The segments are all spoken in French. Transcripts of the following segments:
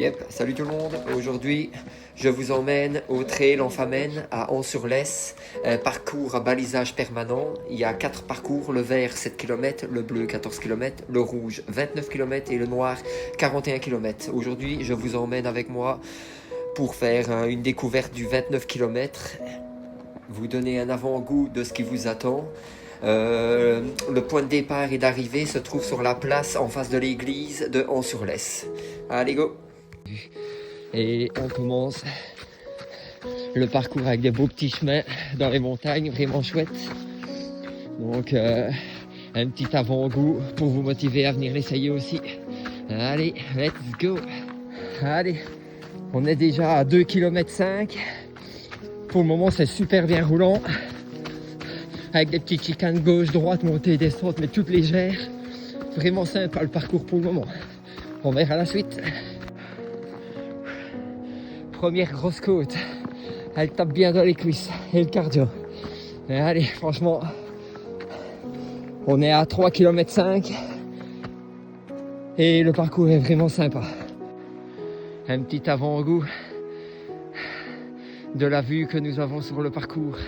Yep, salut tout le monde. Aujourd'hui, je vous emmène au trail en Famenne à Ans-sur-Lesse, un parcours à balisage permanent. Il y a 4 parcours, le vert 7 km, le bleu 14 km, le rouge 29 km et le noir 41 km. Aujourd'hui, je vous emmène avec moi pour faire une découverte du 29 km, vous donner un avant-goût de ce qui vous attend. Le point de départ et d'arrivée se trouve sur la place en face de l'église de Ans-sur-Lesse. Allez, go! Et on commence le parcours avec des beaux petits chemins dans les montagnes, vraiment chouette. Donc un petit avant-goût pour vous motiver à venir l'essayer aussi. Allez, let's go! Allez, on est déjà à 2,5 km. Pour le moment, c'est super bien roulant. Avec des petites chicanes gauche, droite, montée et descente, mais toutes légères. Vraiment sympa le parcours pour le moment. On verra la suite. Première grosse côte. Elle tape bien dans les cuisses et le cardio. Et allez, franchement, on est à 3,5 km. Et le parcours est vraiment sympa. Un petit avant-goût de la vue que nous avons sur le parcours.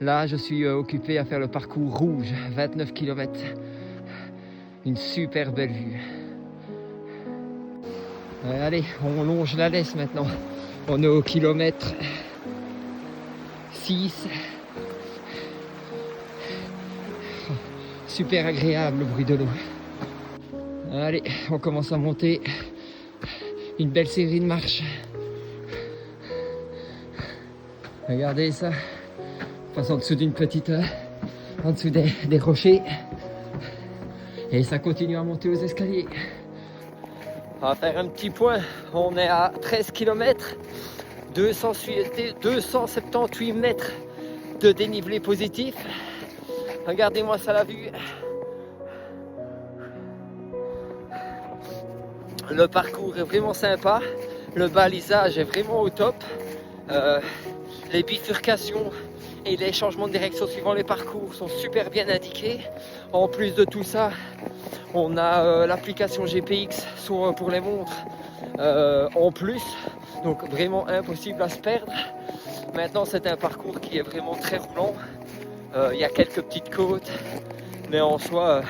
Là, je suis occupé à faire le parcours rouge, 29 km. Une super belle vue. Allez, on longe la laisse maintenant. On est au kilomètre 6. Super agréable le bruit de l'eau. Allez, on commence à monter. Une belle série de marches. Regardez ça. On passe en dessous d'une petite... en dessous des rochers. Et ça continue à monter aux escaliers. On va faire un petit point. On est à 13 km, 278 mètres de dénivelé positif. Regardez-moi ça, la vue. Le parcours est vraiment sympa. Le balisage est vraiment au top. Les bifurcations et les changements de direction suivant les parcours sont super bien indiqués. En plus de tout ça, on a l'application GPX pour les montres en plus, donc vraiment impossible à se perdre. Maintenant, c'est un parcours qui est vraiment très roulant. Il y a quelques petites côtes, mais en soi,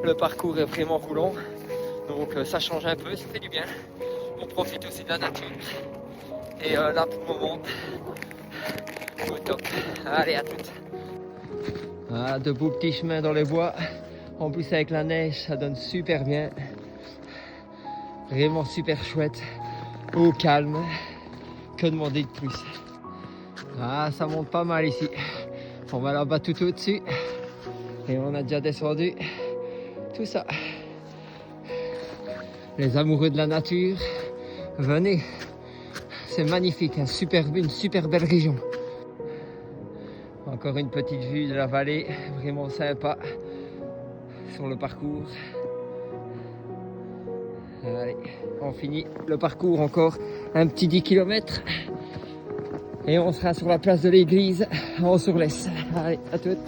le parcours est vraiment roulant. Donc ça change un peu, ça fait du bien. On profite aussi de la nature. Et là, pour le moment, au top. Allez, à toutes. Ah, de beaux petits chemins dans les bois. En plus, avec la neige, ça donne super bien. Vraiment super chouette. Au calme. Que demander de plus? Ah, ça monte pas mal ici. On va là-bas tout au-dessus. Et on a déjà descendu tout ça. Les amoureux de la nature, venez. C'est magnifique, une super belle région. Encore une petite vue de la vallée, vraiment sympa sur le parcours. Allez, on finit le parcours, encore un petit 10 km. Et on sera sur la place de l'église, à Ans-sur-Lesse. Allez, à toutes.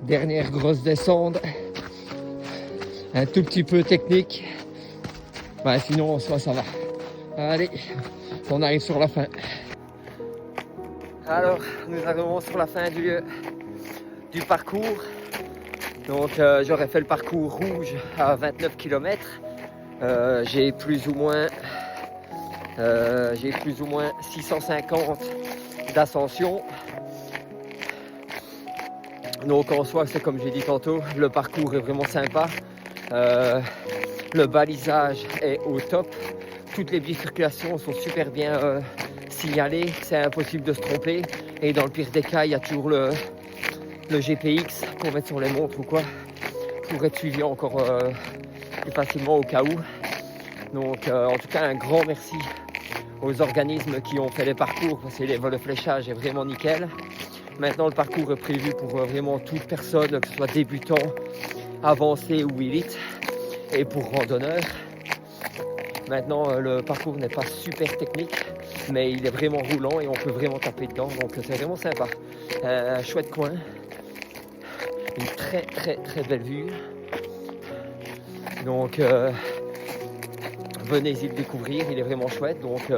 Dernière grosse descente. Un tout petit peu technique. Ouais, sinon, en soi, ça va. Allez, on arrive sur la fin. Alors, nous arrivons sur la fin du parcours. Donc, j'aurais fait le parcours rouge à 29 km. J'ai plus ou moins 650 d'ascension. Donc, en soi, c'est comme j'ai dit tantôt, le parcours est vraiment sympa. Le balisage est au top. Toutes les bifurcations sont super bien signalées. C'est impossible de se tromper. Et dans le pire des cas, il y a toujours le GPX pour mettre sur les montres ou quoi, pour être suivi encore plus facilement au cas où. Donc en tout cas, un grand merci aux organismes qui ont fait les parcours, parce que le fléchage est vraiment nickel. Maintenant, le parcours est prévu pour vraiment toute personne, que ce soit débutant, avancé ou élite, et pour randonneurs. Maintenant, le parcours n'est pas super technique, mais il est vraiment roulant et on peut vraiment taper dedans, donc c'est vraiment sympa. Un chouette coin, une très belle vue. Donc venez-y le découvrir, il est vraiment chouette. Donc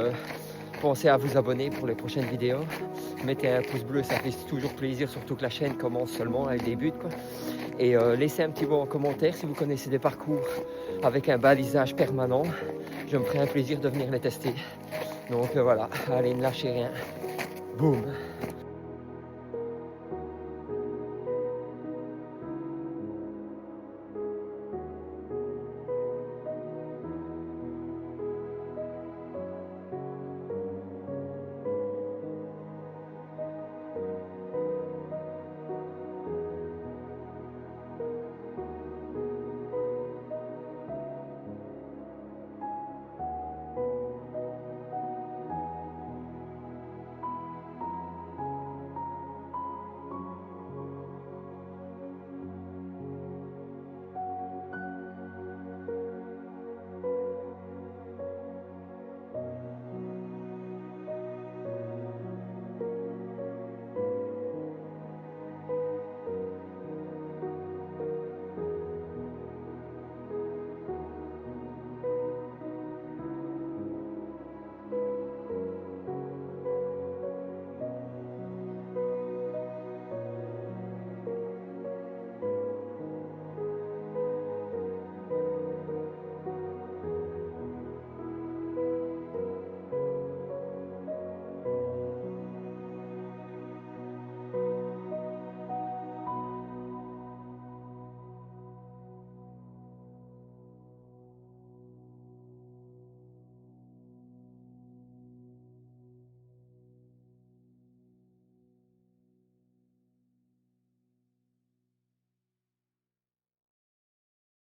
pensez à vous abonner pour les prochaines vidéos. Mettez un pouce bleu, ça fait toujours plaisir, surtout que la chaîne commence seulement, elle débute quoi. Et laissez un petit mot en commentaire si vous connaissez des parcours avec un balisage permanent. Je me ferai un plaisir de venir les tester. Donc voilà, allez, ne lâchez rien. Boum.